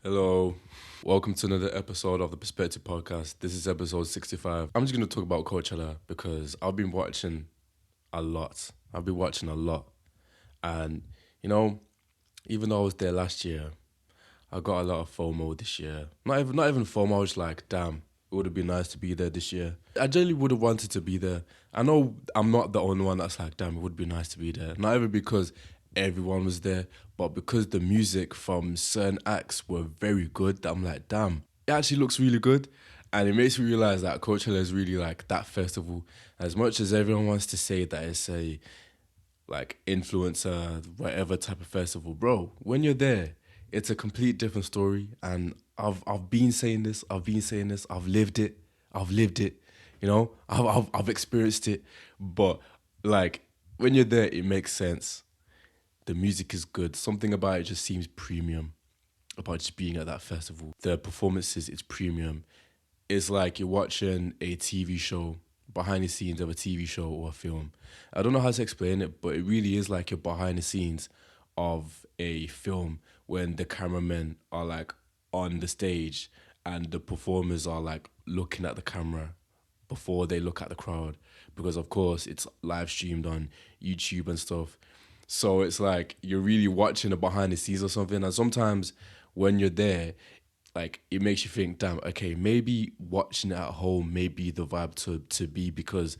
Hello, welcome to another episode of the Perspective Podcast. This is episode 65. I'm just going to talk about Coachella because I've been watching a lot. I've been watching a lot. And, you know, even though I was there last year, I got a lot of FOMO this year. Not even FOMO, I was like, damn, it would have been nice to be there this year. I genuinely would have wanted to be there. I know I'm not the only one that's like, damn, it would be nice to be there. Not even because everyone was there, but because the music from certain acts were very good that I'm like, damn, it actually looks really good. And it makes me realize that Coachella is really like that festival. As much as everyone wants to say that it's a like influencer, whatever type of festival, bro. When you're there, it's a complete different story. And I've been saying this, I've lived it, I've experienced it. But like when you're there, it makes sense. The music is good. Something about it just seems premium about just being at that festival. The performances, it's premium. It's like you're watching a TV show, behind the scenes of a TV show or a film. I don't know how to explain it, but it really is like you're behind the scenes of a film when the cameramen are like on the stage and the performers are like looking at the camera before they look at the crowd because of course it's live streamed on YouTube and stuff. So it's like you're really watching a behind the scenes or something. And sometimes when you're there, like it makes you think, damn, okay, maybe watching it at home may be the vibe to be because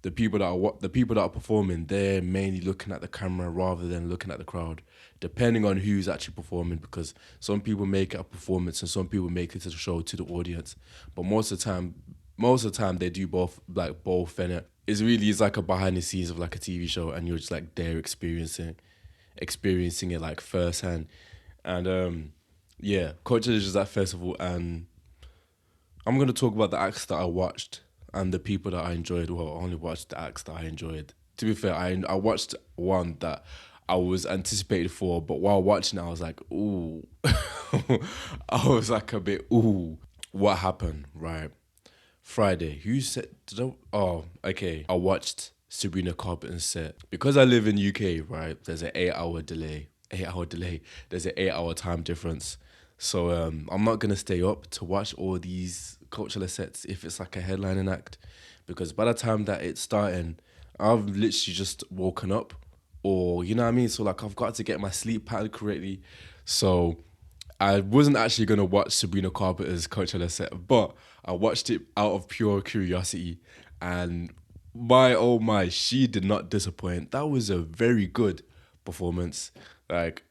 the people that are performing, they're mainly looking at the camera rather than looking at the crowd, depending on who's actually performing. Because some people make it a performance and some people make it to the show to the audience, but most of the time they do both, like both, and it really is like a behind the scenes of like a TV show, and you're just like there experiencing it like firsthand, and yeah, Coachella is just that festival, and I'm gonna talk about the acts that I watched and the people that I enjoyed. Well, I only watched the acts that I enjoyed. To be fair, I watched one that I was anticipated for, but while watching it, I was like, ooh, I was like a bit, ooh, what happened? Right, Friday. Who said? Oh, okay. I watched Sabrina Carpenter's set because I live in UK. Right, there's an 8 hour delay. 8 hour delay. There's an 8 hour time difference. So I'm not gonna stay up to watch all these Coachella sets if it's like a headlining act, because by the time that it's starting, I've literally just woken up, or you know what I mean. So like I've got to get my sleep pattern correctly. So I wasn't actually gonna watch Sabrina Carpenter's Coachella set, but I watched it out of pure curiosity, and my oh my, she did not disappoint. That was a very good performance. Like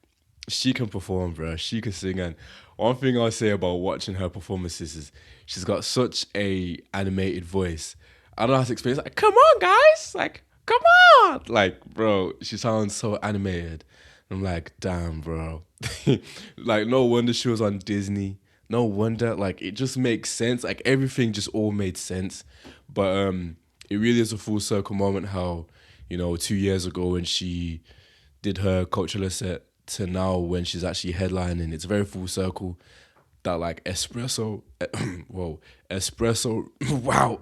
she can perform, bro. She can sing, and one thing I'll say about watching her performances is she's got such a animated voice. I don't know how to explain. It's like, come on, guys, like, come on, like, bro. She sounds so animated. I'm like, damn, bro. Like, no wonder she was on Disney. No wonder, like, it just makes sense. Like, everything just all made sense. But it really is a full circle moment how, 2 years ago when she did her Coachella set to now when she's actually headlining, it's very full circle. That like espresso, whoa, espresso, wow.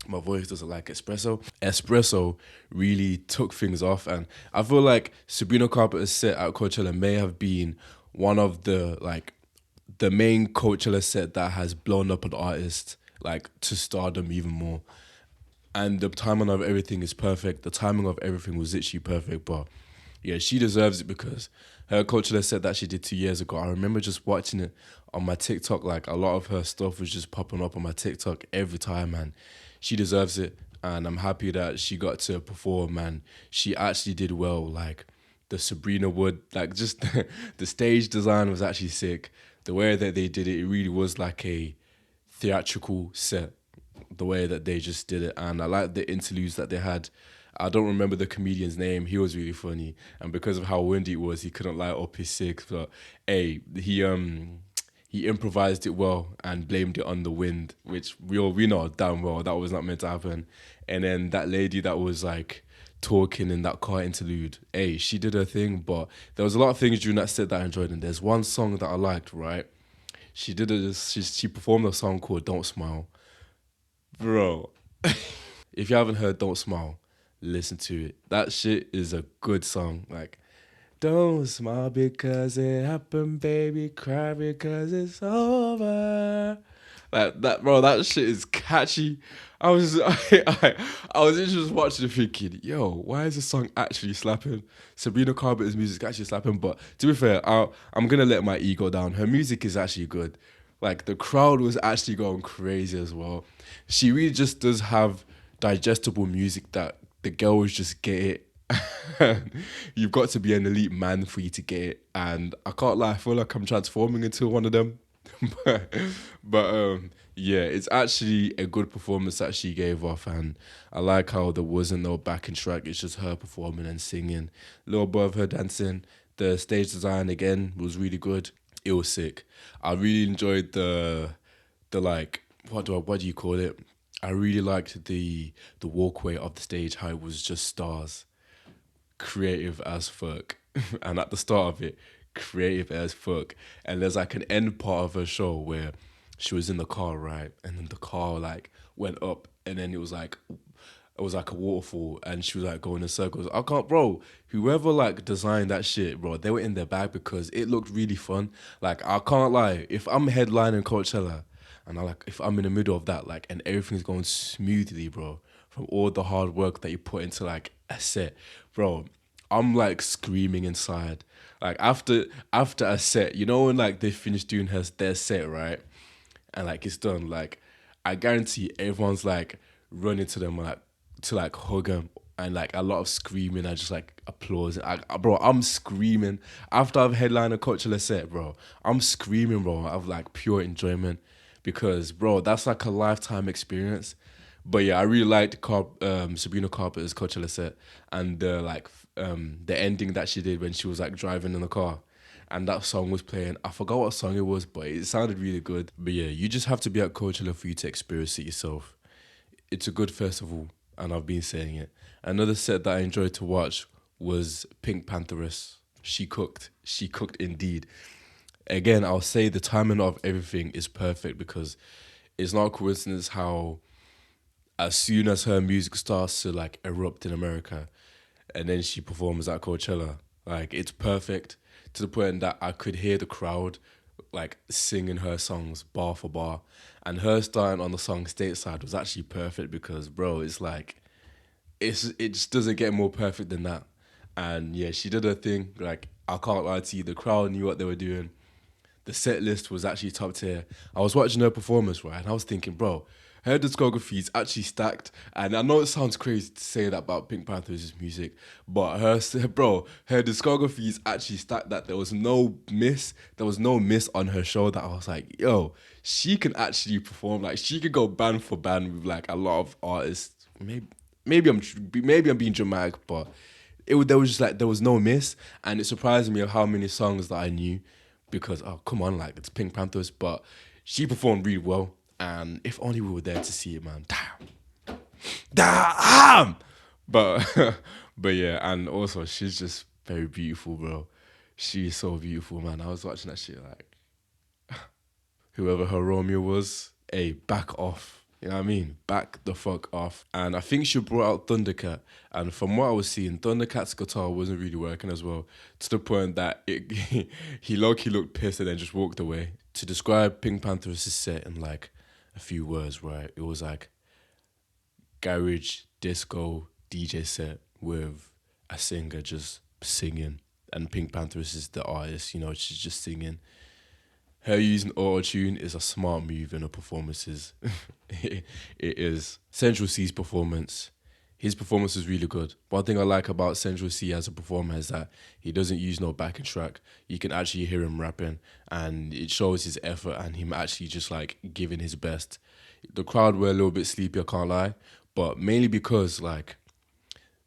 My voice doesn't like espresso. Espresso really took things off, and I feel like Sabrina Carpenter's set at Coachella may have been one of the main Coachella set that has blown up an artist like to stardom even more. And the timing of everything is perfect. The timing of everything was literally perfect. But yeah, she deserves it because her Coachella set that she did 2 years ago, I remember just watching it on my TikTok. Like a lot of her stuff was just popping up on my TikTok every time, man. She deserves it. And I'm happy that she got to perform, man. She actually did well. Like the Sabrina Wood, like just the stage design was actually sick. The way that they did it, it really was like a theatrical set, the way that they just did it. And I like the interludes that they had. I don't remember the comedian's name. He was really funny, and because of how windy it was, he couldn't light up his six. But hey, he improvised it well and blamed it on the wind, which we know damn well that was not meant to happen. And then that lady that was like talking in that car interlude, hey, she did her thing. But there was a lot of things during that set that I enjoyed, and there's one song that I liked. Right, she performed a song called "Don't Smile." Bro, if you haven't heard Don't Smile, listen to it. That shit is a good song. Like, Don't smile because it happened, baby. Cry because it's over. Like that, bro. That shit is catchy. I was, I was just watching it thinking, yo, why is this song actually slapping? Sabrina Carpenter's music is actually slapping. But to be fair, I'm gonna let my ego down. Her music is actually good. Like the crowd was actually going crazy as well. She really just does have digestible music that the girls just get it. You've got to be an elite man for you to get it, and I can't lie, I feel like I'm transforming into one of them. but yeah, it's actually a good performance that she gave off, and I like how there wasn't no backing track. It's just her performing and singing, a little bit of her dancing. The stage design again was really good. It was sick. I really enjoyed the like what do you call it? I really liked the walkway of the stage, how it was just stars, creative as fuck. And at the start of it, creative as fuck. And there's like an end part of her show where she was in the car, right? And then the car like went up and then it was like a waterfall and she was like going in circles. I can't, bro. Whoever like designed that shit, bro, they were in their bag because it looked really fun. Like I can't lie, if I'm headlining Coachella and I like if I'm in the middle of that, like and everything's going smoothly, bro, from all the hard work that you put into like a set, bro, I'm like screaming inside. Like after a set, you know when like they finish doing their set, right? And like it's done, like I guarantee everyone's like running to them like to like hug them and like a lot of screaming and just like applause. Bro, I'm screaming after I've headlined a Coachella set, bro. I'm screaming, bro. I've like pure enjoyment because, bro, that's like a lifetime experience. But yeah, I really liked Sabrina Carpenter's Coachella set and the ending that she did when she was like driving in the car and that song was playing. I forgot what song it was, but it sounded really good. But yeah, you just have to be at Coachella for you to experience it yourself. It's a good festival, and I've been saying it. Another set that I enjoyed to watch was Pink Pantheress. She cooked. She cooked indeed. Again, I'll say the timing of everything is perfect because it's not a coincidence how as soon as her music starts to like erupt in America, and then she performs at Coachella. Like it's perfect to the point that I could hear the crowd like singing her songs bar for bar, and her starting on the song Stateside was actually perfect because bro, it's like it just doesn't get more perfect than that. And yeah, she did her thing. Like I can't lie to you, the crowd knew what they were doing. The set list was actually top tier. I was watching her performance, right, and I was thinking, bro, her discography is actually stacked. And I know it sounds crazy to say that about Pink Panther's music, but her discography is actually stacked. That there was no miss on her show. That I was like, yo, she can actually perform. Like she could go band for band with like a lot of artists. Maybe I'm being dramatic, but there was just like there was no miss, and it surprised me of how many songs that I knew because oh come on, like it's Pink Panthers, but she performed really well, and if only we were there to see it, man. Damn. But but yeah, and also she's just very beautiful, bro. She's so beautiful, man. I was watching that shit like whoever her Romeo was, hey, back off. You know what I mean? Back the fuck off. And I think she brought out Thundercat. And from what I was seeing, Thundercat's guitar wasn't really working as well. To the point that he low-key looked pissed and then just walked away. To describe Pink Panther's set in like a few words, right? It was like garage disco DJ set with a singer just singing. And Pink Panther is the artist, you know, she's just singing. Her using auto tune is a smart move in her performances. it is. Central C's performance. His performance is really good. One thing I like about Central C as a performer is that he doesn't use no backing track. You can actually hear him rapping, and it shows his effort and him actually just like giving his best. The crowd were a little bit sleepy, I can't lie, but mainly because like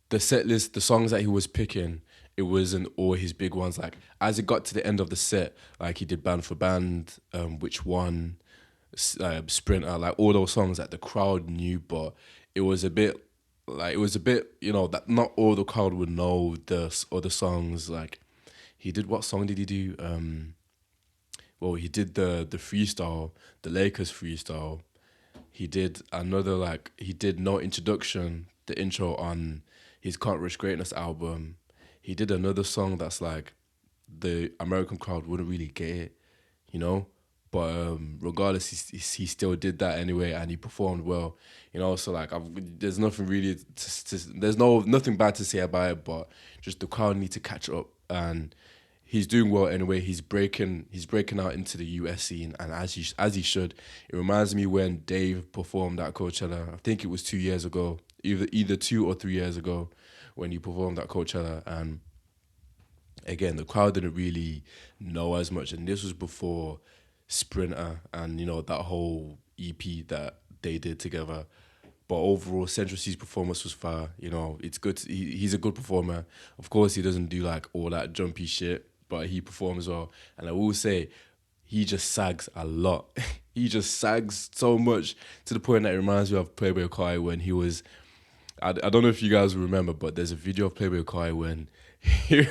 the set list, the songs that he was picking, it wasn't all his big ones. Like as it got to the end of the set, like he did Band for Band, Which One, Sprinter, like all those songs that the crowd knew, but it was a bit you know that not all the crowd would know the other songs. Like he did, what song did he do? Well, he did the freestyle, the Lakers freestyle. He did another he did No Introduction, the intro on his Can't Reach Greatness album. he did another song that's like the American crowd wouldn't really get it, you know. But regardless, he still did that anyway, and he performed well, you know. So like, there's nothing really, there's nothing bad to say about it, but just the crowd need to catch up, and he's doing well anyway. He's breaking out into the US scene, and as he should. It reminds me when Dave performed at Coachella. I think it was 2 years ago, either 2 or 3 years ago, when he performed at Coachella, and again, the crowd didn't really know as much, and this was before Sprinter and that whole EP that they did together. But overall, Central C's performance was fire. It's good. He's a good performer. Of course, he doesn't do like all that jumpy shit, but he performs well. And I will say, he just sags a lot. He just sags so much to the point that it reminds me of Playboy Kai when he was. I don't know if you guys remember, but there's a video of Playboy Kai when he,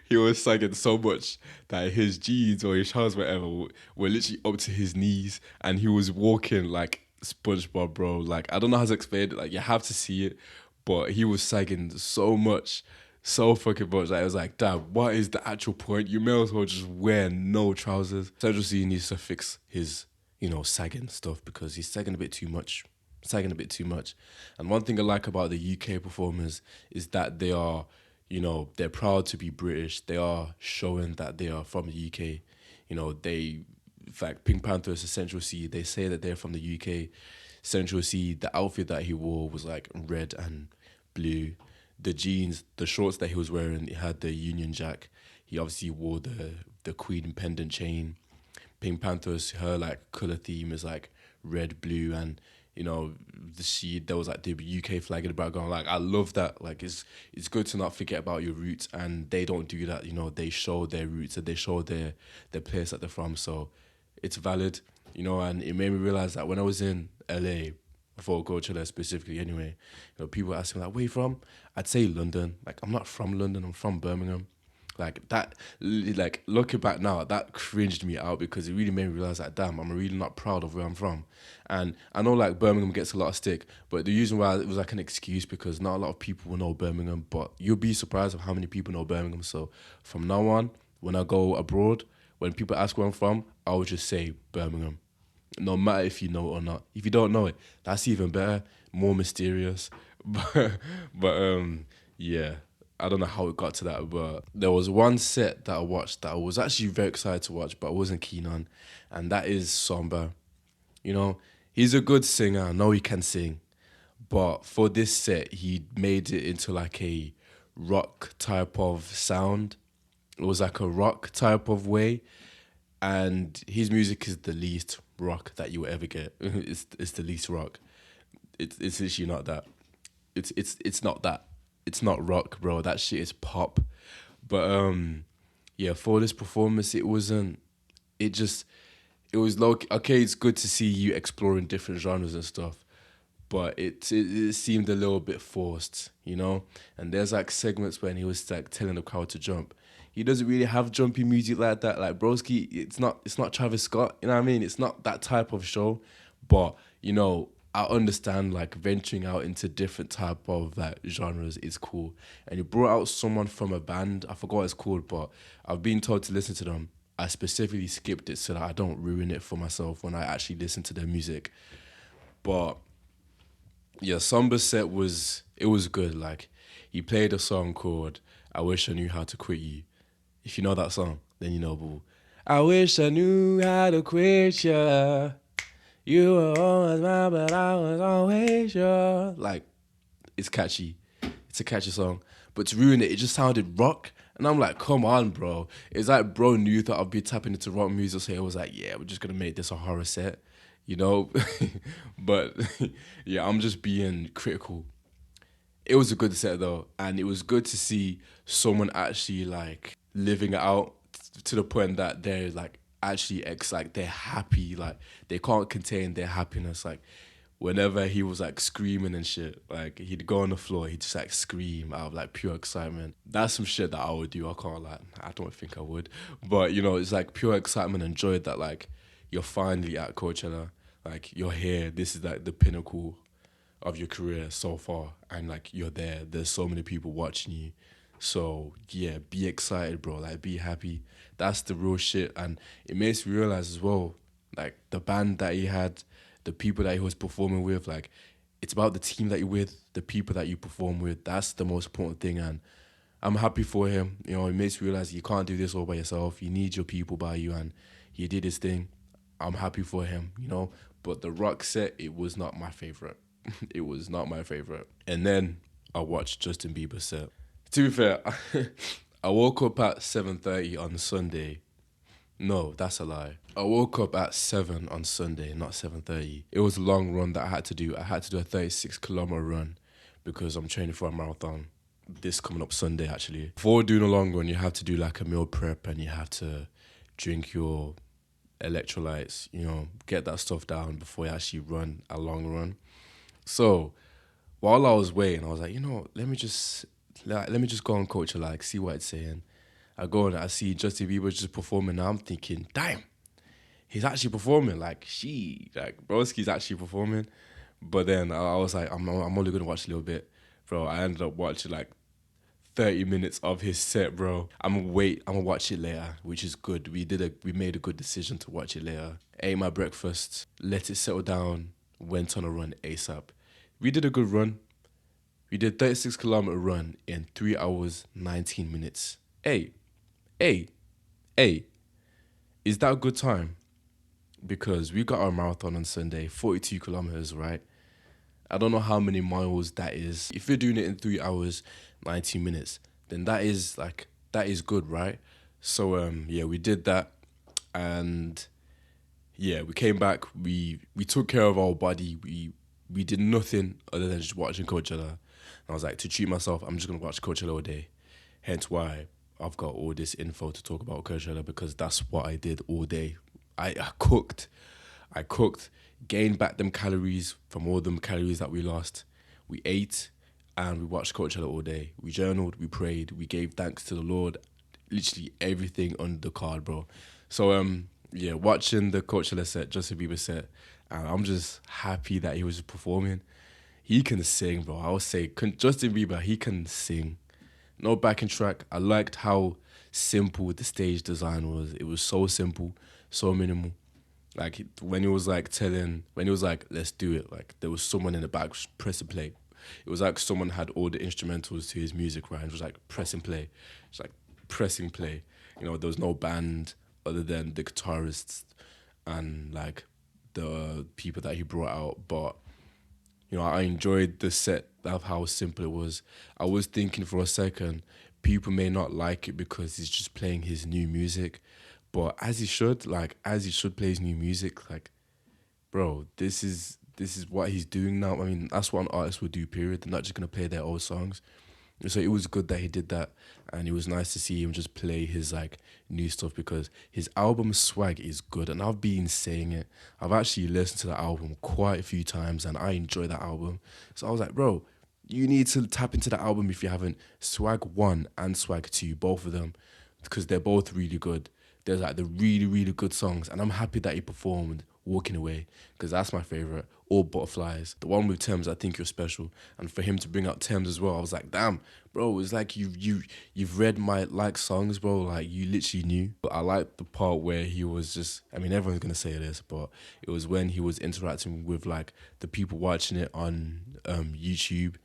he was sagging so much that his jeans or his shorts, whatever, were literally up to his knees, and he was walking like SpongeBob, bro. Like, I don't know how to explain it. Like, you have to see it, but he was sagging so much, so fucking much. Like, it was like, damn, what is the actual point? You may as well just wear no trousers. Central C needs to fix his, sagging stuff, because he's sagging a bit too much. Sagging a bit too much. And one thing I like about the UK performers is that they are, they're proud to be British. They are showing that they are from the UK. In fact, Pink Panthers, Central C, they say that they're from the UK. Central C, the outfit that he wore was like red and blue. The jeans, the shorts that he was wearing, it had the Union Jack. He obviously wore the Queen pendant chain. Pink Panthers, her like color theme is like red, blue, and there was like the UK flag in the background. Like, I love that. Like, it's good to not forget about your roots, and they don't do that. They show their roots and they show their place that they're from. So it's valid. And it made me realize that when I was in LA before Coachella specifically, anyway, people ask me like, "Where you from?" I'd say London. Like, I'm not from London. I'm from Birmingham. Like that, like looking back now, that cringed me out, because it really made me realize that, damn, I'm really not proud of where I'm from. And I know like Birmingham gets a lot of stick, but the reason why it was like an excuse, because not a lot of people will know Birmingham, but you'll be surprised of how many people know Birmingham. So from now on, when I go abroad, when people ask where I'm from, I will just say Birmingham, no matter if you know it or not. If you don't know it, that's even better, more mysterious. But yeah. I don't know how it got to that, but there was one set that I watched that I was actually very excited to watch, but I wasn't keen on, and that is Samba. He's a good singer. I know he can sing, but for this set, he made it into like a rock type of sound. It was like a rock type of way, and his music is the least rock that you will ever get. It's the least rock. It's literally not that. It's not that. It's not rock, bro. That shit is pop. But yeah, for this performance, it wasn't. It was low. Okay, it's good to see you exploring different genres and stuff, but it seemed a little bit forced. And there's like segments when he was like telling the crowd to jump. He doesn't really have jumpy music like that. Like Broski, it's not Travis Scott. You know what I mean? It's not that type of show. But I understand like venturing out into different type of like genres is cool. And you brought out someone from a band. I forgot what it's called, but I've been told to listen to them. I specifically skipped it so that I don't ruin it for myself when I actually listen to their music. But yeah, Samba's set was good. Like, he played a song called "I Wish I Knew How to Quit You." If you know that song, then you know, boo. I wish I knew how to quit you. You were always mine, but I was always yours. Like, it's catchy. It's a catchy song. But to ruin it, it just sounded rock. And I'm like, come on, bro. It's like bro knew that I'd be tapping into rock music, so he was like, yeah, we're just gonna make this a horror set, you know? But yeah, I'm just being critical. It was a good set though, and it was good to see someone actually like living it out to the point that they're like actually like they're happy, like they can't contain their happiness. Like, whenever he was like screaming and shit, like he'd go on the floor, he'd just like scream out of like pure excitement. That's some shit that I would do. I can't like, I don't think I would, but it's like pure excitement and joy that like you're finally at Coachella, like you're here. This is like the pinnacle of your career so far, and like you're there. There's so many people watching you, So yeah, be excited, bro. Like be happy. That's the real shit. And it makes me realize as well, like the band that he had, the people that he was performing with, like it's about the team that you're with, the people that you perform with. That's the most important thing. And I'm happy for him. You know, it makes me realize you can't do this all by yourself. You need your people by you, and he did his thing. I'm happy for him, you know. But the rock set, it was not my favorite. It was not my favorite. And then I watched Justin Bieber set. To be fair, I woke up at 7:30 on Sunday. No, that's a lie. I woke up at 7 on Sunday, not 7:30. It was a long run that I had to do. I had to do a 36-kilometer run because I'm training for a marathon this coming up Sunday actually. Before doing a long run, you have to do like a meal prep and you have to drink your electrolytes, you know, get that stuff down before you actually run a long run. So while I was waiting, I was like, you know, let me just go on Coachella, like see what it's saying. I go and I see Justin Bieber just performing. Now I'm thinking, damn, he's actually performing. Like Broski's actually performing. But then I was like, I'm only gonna watch a little bit, bro. I ended up watching like 30 minutes of his set, bro. I'm gonna watch it later, which is good. We made a good decision to watch it later. Ate my breakfast, let it settle down, went on a run ASAP. We did a good run. We did 36-kilometer run in 3 hours, 19 minutes. Hey, hey, hey, is that a good time? Because we got our marathon on Sunday, 42 kilometers, right? I don't know how many miles that is. If you're doing it in 3 hours, 19 minutes, then that is good, right? So yeah, we did that, and yeah, we came back. We took care of our body. We did nothing other than just watching Coachella. And I was like, to treat myself, I'm just gonna watch Coachella all day. Hence why I've got all this info to talk about Coachella because that's what I did all day. I cooked. I cooked, gained back them calories from all them calories that we lost. We ate and we watched Coachella all day. We journaled, we prayed, we gave thanks to the Lord. Literally everything on the card, bro. So yeah, watching the Coachella set, Justin Bieber set, and I'm just happy that he was performing. He can sing, bro. I would say Justin Bieber, he can sing. No backing track. I liked how simple the stage design was. It was so simple, so minimal. Like when he was like when he was like, let's do it, like there was someone in the back pressing play. It was like someone had all the instrumentals to his music, right? And it was like pressing play. It's like pressing play. You know, there was no band other than the guitarists and like the people that he brought out. But, you know, I enjoyed the set of how simple it was. I was thinking for a second, people may not like it because he's just playing his new music. But as he should play his new music, like, bro, this is what he's doing now. I mean, that's what an artist would do, period. They're not just gonna play their old songs. So it was good that he did that, and it was nice to see him just play his like new stuff because his album swag is good, and I've been saying it. I've actually listened to the album quite a few times, and I enjoy that album. So I was like, bro, you need to tap into the album if you haven't. Swag one and Swag two, both of them, because they're both really good. There's like the really really good songs, and I'm happy that he performed Walking Away because that's my favorite. Or Butterflies, the one with Thames. I think you're special, and for him to bring out Thames as well, I was like, damn, bro. It's like you've read my like songs, bro. Like you literally knew. But I like the part where he was just. I mean, everyone's gonna say this, but it was when he was interacting with like the people watching it on YouTube,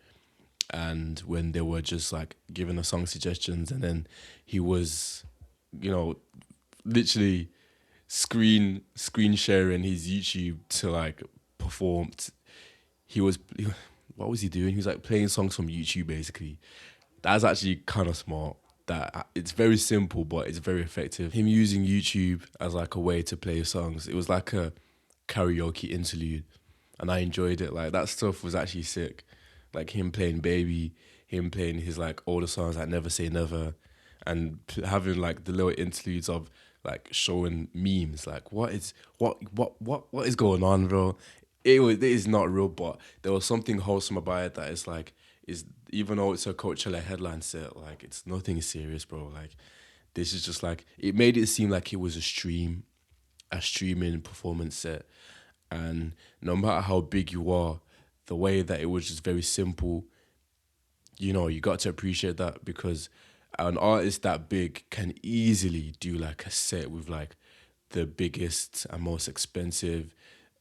and when they were just like giving the song suggestions, and then he was, you know, literally screen sharing his YouTube to like perform. He was what was he doing? He was like playing songs from YouTube basically. That's actually kind of smart. That it's very simple, but it's very effective. Him using YouTube as like a way to play songs. It was like a karaoke interlude, and I enjoyed it. Like that stuff was actually sick. Like him playing Baby, him playing his like older songs like Never Say Never, and having like the little interludes of like showing memes. Like what is going on, bro? It is not real, but there was something wholesome about it that is like is even though it's a Coachella headline set, like it's nothing serious, bro. Like this is just like it made it seem like it was a streaming performance set, and no matter how big you are, the way that it was just very simple, you know, you got to appreciate that because an artist that big can easily do like a set with like the biggest and most expensive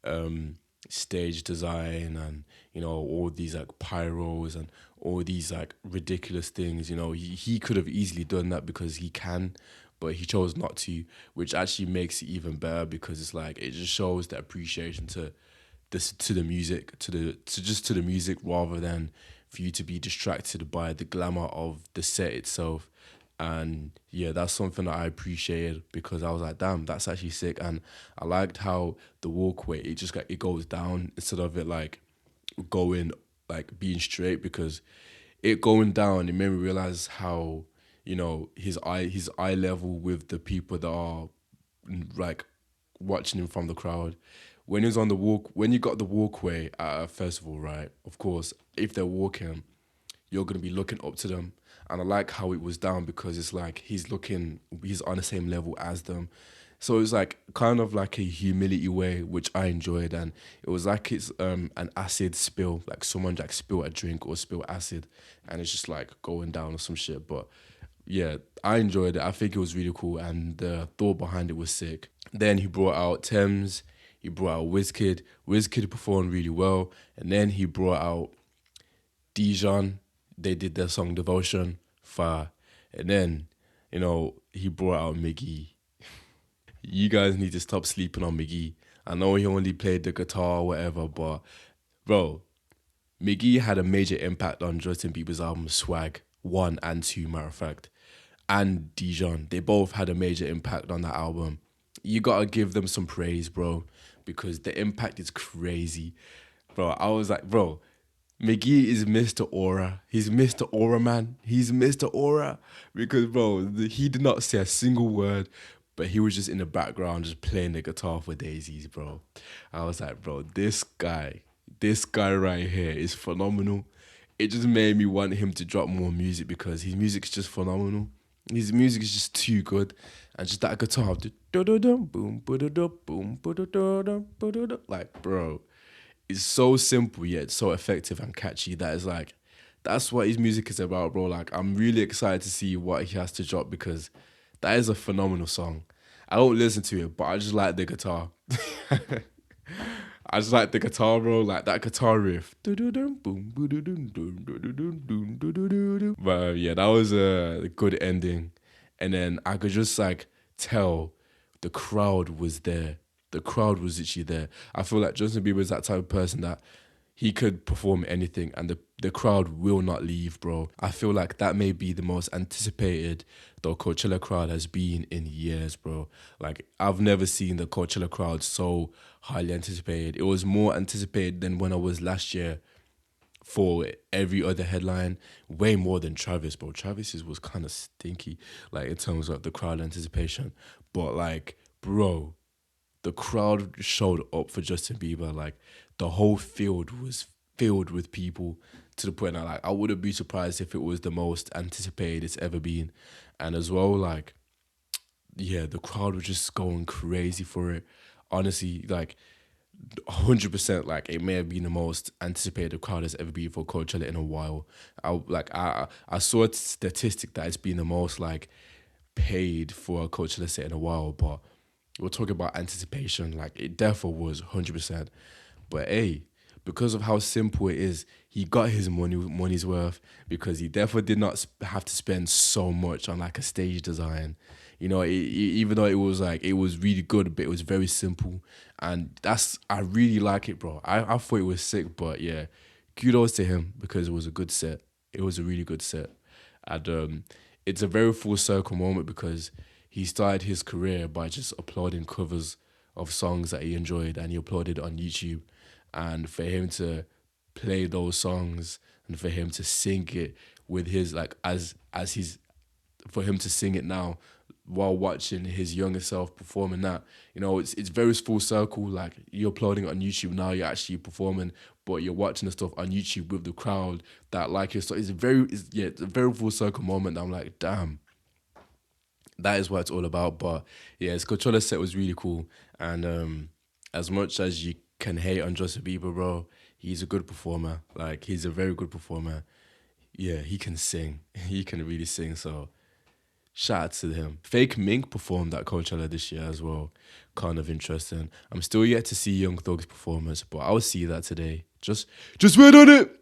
um stage design, and all these like pyros and all these like ridiculous things. He could have easily done that because he can, but he chose not to, which actually makes it even better because it's like it just shows the appreciation to this, to the music, to the music, rather than for you to be distracted by the glamour of the set itself. And yeah, that's something that I appreciated because I was like, damn, that's actually sick. And I liked how the walkway, it goes down instead of it like going, like being straight, because it going down, it made me realize how his eye level with the people that are like watching him from the crowd. When he was on the walk, when you got the walkway at a festival, right? Of course, if they're walking, you're gonna be looking up to them. And I like how it was down because it's like he's on the same level as them. So it's like kind of like a humility way, which I enjoyed, and it was like it's an acid spill, like someone like spill a drink or spill acid, and it's just like going down or some shit. But yeah, I enjoyed it. I think it was really cool, and the thought behind it was sick. Then he brought out Thames, he brought out Wizkid. Wizkid performed really well, and then he brought out Dijon. They did their song Devotion, fire, and then he brought out Miggy. You guys need to stop sleeping on Miggy. I know he only played the guitar or whatever, but bro, Miggy had a major impact on Justin Bieber's album Swag 1 and 2, matter of fact. And Dijon, they both had a major impact on that album. You gotta give them some praise, bro, because the impact is crazy. Bro, I was like, bro, McGee is Mr. Aura. He's Mr. Aura, man. He's Mr. Aura. Because, bro, he did not say a single word, but he was just in the background, just playing the guitar for daisies, bro. I was like, bro, this guy right here is phenomenal. It just made me want him to drop more music because his music's just phenomenal. His music is just too good. And just that guitar, boom, boom, like, bro, it's so simple yet so effective and catchy that is like that's what his music is about, bro. Like I'm really excited to see what he has to drop because that is a phenomenal song. I don't listen to it, but I just like the guitar. I just like the guitar, bro. Like that guitar riff. But yeah, that was a good ending. And then I could just like tell the crowd was there. The crowd was literally there. I feel like Justin Bieber is that type of person that he could perform anything and the crowd will not leave, bro. I feel like that may be the most anticipated the Coachella crowd has been in years, bro. Like I've never seen the Coachella crowd so highly anticipated. It was more anticipated than when I was last year for every other headline, way more than Travis, bro. Travis's was kind of stinky, like in terms of the crowd anticipation. But like, bro, the crowd showed up for Justin Bieber. Like the whole field was filled with people to the point that like I wouldn't be surprised if it was the most anticipated it's ever been. And as well, like, yeah, the crowd was just going crazy for it. Honestly, like 100%, like it may have been the most anticipated crowd has ever been for Coachella in a while. I saw a statistic that it's been the most like paid for a Coachella set in a while, but we're talking about anticipation. Like it definitely was 100%. But hey, because of how simple it is, he got his money's worth because he definitely did not have to spend so much on like a stage design. Even though it was like it was really good, but it was very simple, and I really like it, bro. I thought it was sick, but yeah, kudos to him because it was a good set. It was a really good set, and it's a very full circle moment because he started his career by just uploading covers of songs that he enjoyed, and he uploaded on YouTube, and for him to play those songs and for him to sing it with his like as he's for him to sing it now while watching his younger self performing that. It's very full circle. Like you're uploading it on YouTube now, you're actually performing, but you're watching the stuff on YouTube with the crowd that like it. So it's a very full circle moment. That I'm like, damn, that is what it's all about. But yeah, his Coachella set was really cool. And as much as you can hate on Justin Bieber, bro, he's a good performer. Like he's a very good performer. Yeah, he can sing. He can really sing. So Shout out to him. Fake Mink performed at Coachella this year as well. Kind of interesting. I'm still yet to see Young Thug's performance, but I'll see that today. Just wait on it.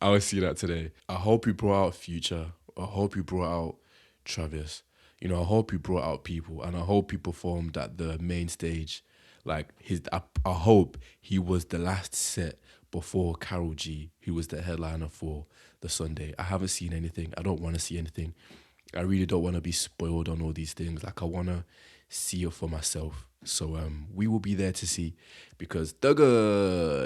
I will see that today. I hope you brought out Future. I hope you brought out Travis. I hope you brought out people, and I hope he performed at the main stage. Like I hope he was the last set before Carol G, who was the headliner for the Sunday. I haven't seen anything. I don't want to see anything. I really don't want to be spoiled on all these things. Like I want to see it for myself. So we will be there to see, because Dugga,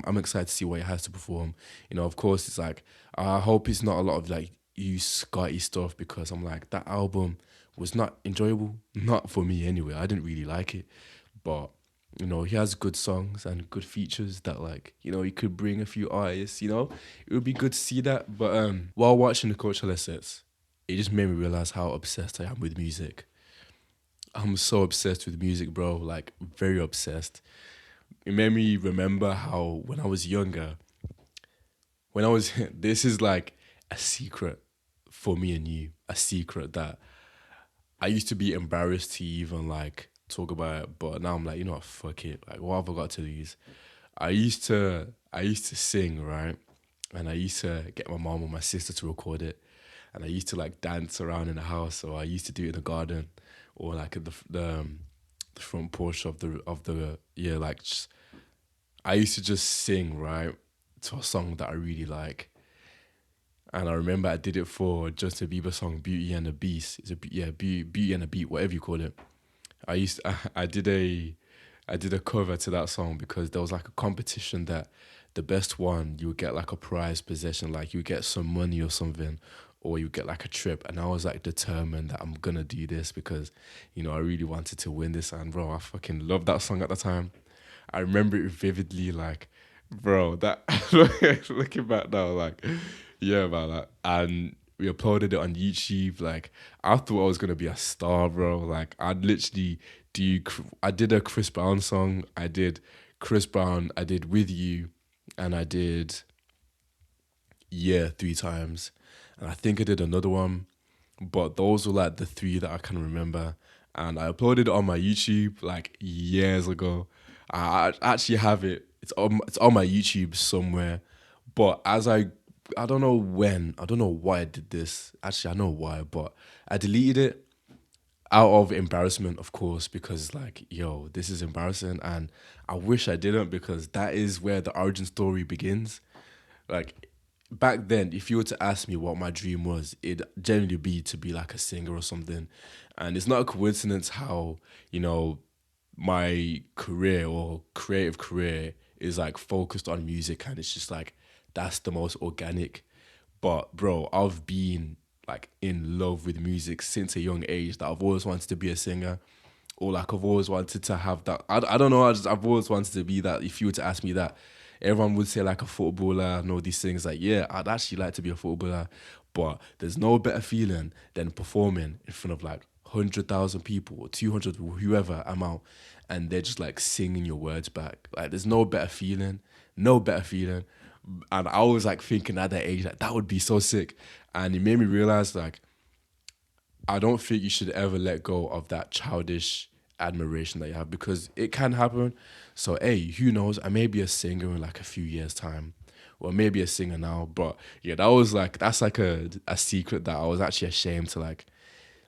I'm excited to see what he has to perform. Of course, it's like I hope it's not a lot of like you Scotty stuff, because I'm like, that album was not enjoyable, not for me anyway. I didn't really like it, but he has good songs and good features that, like, he could bring a few artists. It would be good to see that. But while watching the Coachella sets, it just made me realize how obsessed I am with music. I'm so obsessed with music, bro. Like, very obsessed. It made me remember how when I was younger, this is like a secret for me and you, a secret that I used to be embarrassed to even like talk about it, but now I'm like, what, fuck it. Like, what have I got to lose? I used to sing, right? And I used to get my mom or my sister to record it. And I used to like dance around in the house, or I used to do it in the garden, or like at the front porch of the yeah, like I used to just sing, right, to a song that I really like. And I remember I did it for Justin Bieber song "Beauty and the Beast." Beauty and the Beat, whatever you call it. I did a cover to that song because there was like a competition that the best one, you would get like a prize possession, like you get some money or something, or you get like a trip. And I was like determined that I'm gonna do this because I really wanted to win this. And bro, I fucking loved that song at the time. I remember it vividly, like, bro, that looking back now, like, yeah, about that. And we uploaded it on YouTube. Like, I thought I was gonna be a star, bro. Like, I'd literally I did a Chris Brown song. I did Chris Brown. I did With You, and I did Yeah 3 times, and I think I did another one. But those were like the three that I can remember. And I uploaded it on my YouTube like years ago. I actually have it. It's on my YouTube somewhere. But I don't know when, I don't know why I did this. Actually, I know why, but I deleted it out of embarrassment, of course, because like, yo, this is embarrassing, and I wish I didn't, because that is where the origin story begins. Like, back then, if you were to ask me what my dream was, it'd generally be to be like a singer or something. And it's not a coincidence how, my career or creative career is like focused on music, and it's just like that's the most organic. But bro, I've been like in love with music since a young age, that I've always wanted to be a singer, or like I've always wanted to have that. I don't know. I've always wanted to be that. If you were to ask me that, everyone would say like a footballer and all these things. Like, yeah, I'd actually like to be a footballer, but there's no better feeling than performing in front of like 100,000 people or 200, whoever amount, and they're just like singing your words back. Like, there's no better feeling, no better feeling. And I was like thinking at that age, like, that would be so sick. And it made me realize, like, I don't think you should ever let go of that childish admiration that you have, because it can happen. So, hey, who knows? I may be a singer in like a few years' time, or maybe a singer now. But yeah, that's like a secret that I was actually ashamed to like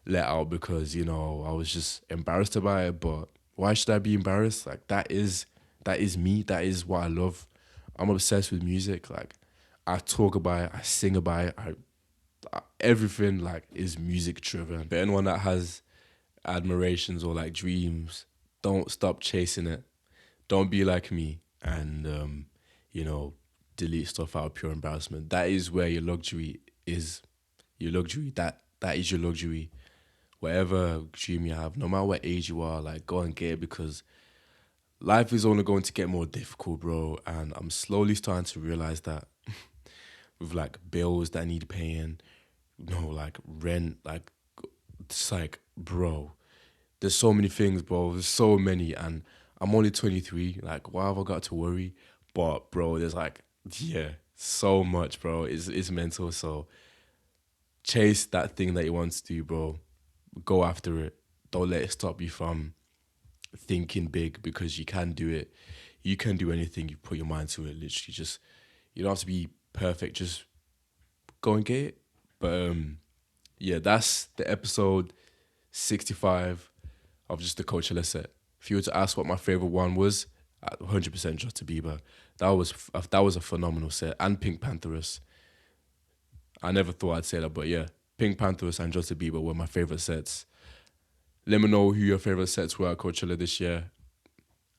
let out, because I was just embarrassed about it. But why should I be embarrassed? Like, that is me. That is what I love. I'm obsessed with music. Like, I talk about it, I sing about it, everything like is music driven. But anyone that has admirations or like dreams, don't stop chasing it. Don't be like me and you know, delete stuff out of pure embarrassment. That is where your luxury is. Your luxury. That is your luxury. Whatever dream you have, no matter what age you are, like, go and get it, because life is only going to get more difficult, bro. And I'm slowly starting to realize that with like bills that need paying, like rent, like, it's like, bro, there's so many things, bro. There's so many, and I'm only 23. Like, why have I got to worry? But bro, there's like, yeah, so much, bro. It's mental. So chase that thing that you want to do, bro. Go after it. Don't let it stop you from thinking big, because you can do it. You can do anything you put your mind to it. Literally, just you don't have to be perfect. Just go and get it. But yeah, that's the episode 65 of just the Coachella set. If you were to ask what my favorite one was, 100% Justin Bieber. That was a phenomenal set, and Pink Pantheress. I never thought I'd say that, but yeah, Pink Pantheress and Justin Bieber were my favorite sets. Let me know who your favorite sets were at Coachella this year,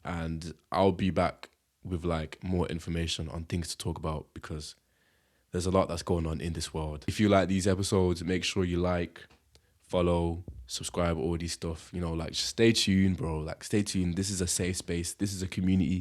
and I'll be back with like more information on things to talk about, because there's a lot that's going on in this world. If you like these episodes, make sure you like, follow, subscribe, all these stuff. Like, just stay tuned, bro. Like, stay tuned. This is a safe space. This is a community.